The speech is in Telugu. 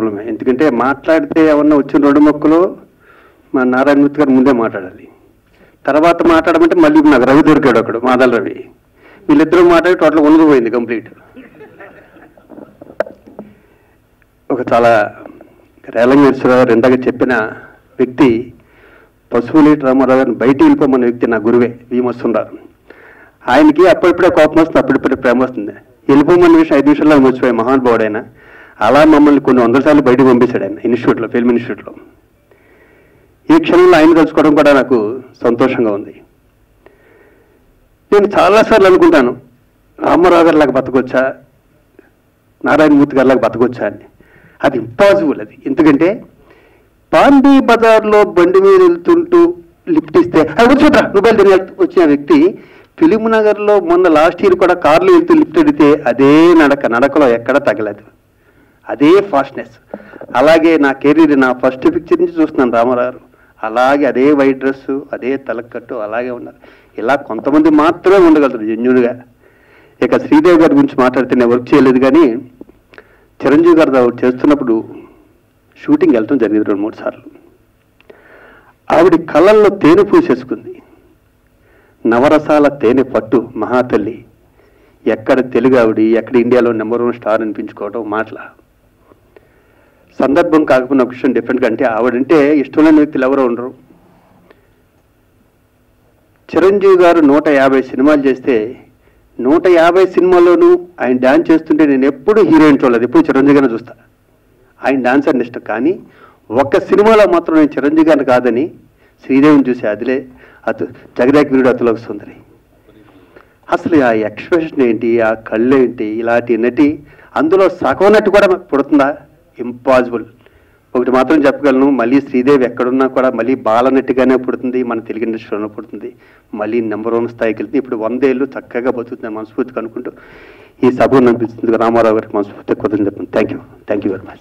ప్రాబ్లమే. ఎందుకంటే మాట్లాడితే ఏమన్నా వచ్చిన 2 మొక్కలు మా నారాయణమూర్తి గారు ముందే మాట్లాడాలి, తర్వాత మాట్లాడమంటే మళ్ళీ నాకు రవి దొరికాడు ఒకడు, మాదల రవి. వీళ్ళిద్దరూ మాట్లాడి టోటల్ ఉండకపోయింది కంప్లీట్. ఒక చాలా రేలంగేశ్వరరావు ఇందాక చెప్పిన వ్యక్తి పశువులేటి రామారావు గారిని బయటికి వెళ్ళిపోమన్న వ్యక్తి నా గురువే భీమొస్తున్నారు. ఆయనకి అప్పుడిప్పుడే కోపం వస్తుంది, అప్పుడిప్పుడే ప్రేమ వస్తుంది. వెళ్ళిపోమన్న విషయం 5 నిమిషాల్లో మర్చిపోయాయి మహానుభావుడు ఆయన. అలా మమ్మల్ని కొన్ని 100 సార్లు బయటకు పంపించాడు ఆయన ఇన్స్టిట్యూట్లో, ఫిల్మ్ ఇన్స్టిట్యూట్లో. ఈ క్షణంలో ఆయన కలుసుకోవడం కూడా నాకు సంతోషంగా ఉంది. నేను చాలాసార్లు అనుకుంటాను రామారావు గారి లాగా బతకొచ్చా, నారాయణమూర్తి గారి లాగా బతకొచ్చా అని. అది ఇంపాసిబుల్. అది ఎందుకంటే పాండీ బజార్లో బండి మీద వెళ్తుంటూ లిఫ్ట్ ఇస్తే వచ్చేట్రా మొబైల్ తిని వచ్చిన వ్యక్తి ఫిలిం నగర్లో మొన్న లాస్ట్ ఇయర్ కూడా కార్లో వెళ్తూ లిఫ్ట్ అడిగితే అదే నడకలో ఎక్కడ తగలేదు, అదే ఫాస్ట్నెస్. అలాగే నా కెరీర్, నా ఫస్ట్ పిక్చర్ నుంచి చూస్తున్నాను రామారావు, అలాగే అదే వైట్ డ్రెస్సు, అదే తలకట్టు, అలాగే ఉన్నారు. ఇలా కొంతమంది మాత్రమే ఉండగలుగుతారు జెన్యూన్గా. ఇక శ్రీదేవి గారి గురించి మాట్లాడితే నేను వర్క్ చేయలేదు, కానీ చిరంజీవి గారు చేస్తున్నప్పుడు షూటింగ్ వెళ్ళటం జరిగింది 2-3 సార్లు. ఆవిడ కళ్ళల్లో తేనె పూసేసుకుంది, నవరసాల తేనె పట్టు మహాతల్లి. ఎక్కడ తెలుగు ఆవిడ, ఎక్కడ ఇండియాలో నెంబర్ 1 స్టార్ అనిపించుకోవడం మాటల. సందర్భం కాకపోయినా ఒక విషయం డిఫరెంట్గా, అంటే ఆవిడంటే ఇష్టం లేని వ్యక్తులు ఎవరో ఉండరు. చిరంజీవి గారు 150 సినిమాలు చేస్తే 150 సినిమాల్లోనూ ఆయన డ్యాన్స్ చేస్తుంటే నేను ఎప్పుడు హీరోయిన్ చూడలేదు, ఎప్పుడు చిరంజీవి గారిని చూస్తా. ఆయన డాన్స్ అంటే ఇష్టం, కానీ ఒక్క సినిమాలో మాత్రం నేను చిరంజీవి గారిని కాదని శ్రీదేవిని చూసి అదిలే జగదేక వీరుడు అతిలోక సుందరి. అసలు ఆ ఎక్స్ప్రెషన్ ఏంటి, ఆ కళ్ళు ఏంటి, ఇలాంటి నటి అందులో సగం నటి కూడా పుడుతుందా? ఇంపాసిబుల్. ఒకటి మాత్రం చెప్పగలను, మళ్ళీ శ్రీదేవి ఎక్కడున్నా కూడా మళ్ళీ బాలనటిగానే పుడుతుంది, మన తెలుగు ఇండస్ట్రీలోనే పుడుతుంది, మళ్ళీ నెంబర్ 1 స్థాయికి వెళ్తుంది. ఇప్పుడు 100 ఏళ్ళు చక్కగా బతుకుతుంది మనస్ఫూర్తిగా అనుకుంటూ ఈ సభను అనిపిస్తుంది రామారావు గారికి మనస్ఫూర్తిగా కృతజ్ఞతలు చెప్తాను. Thank you very much.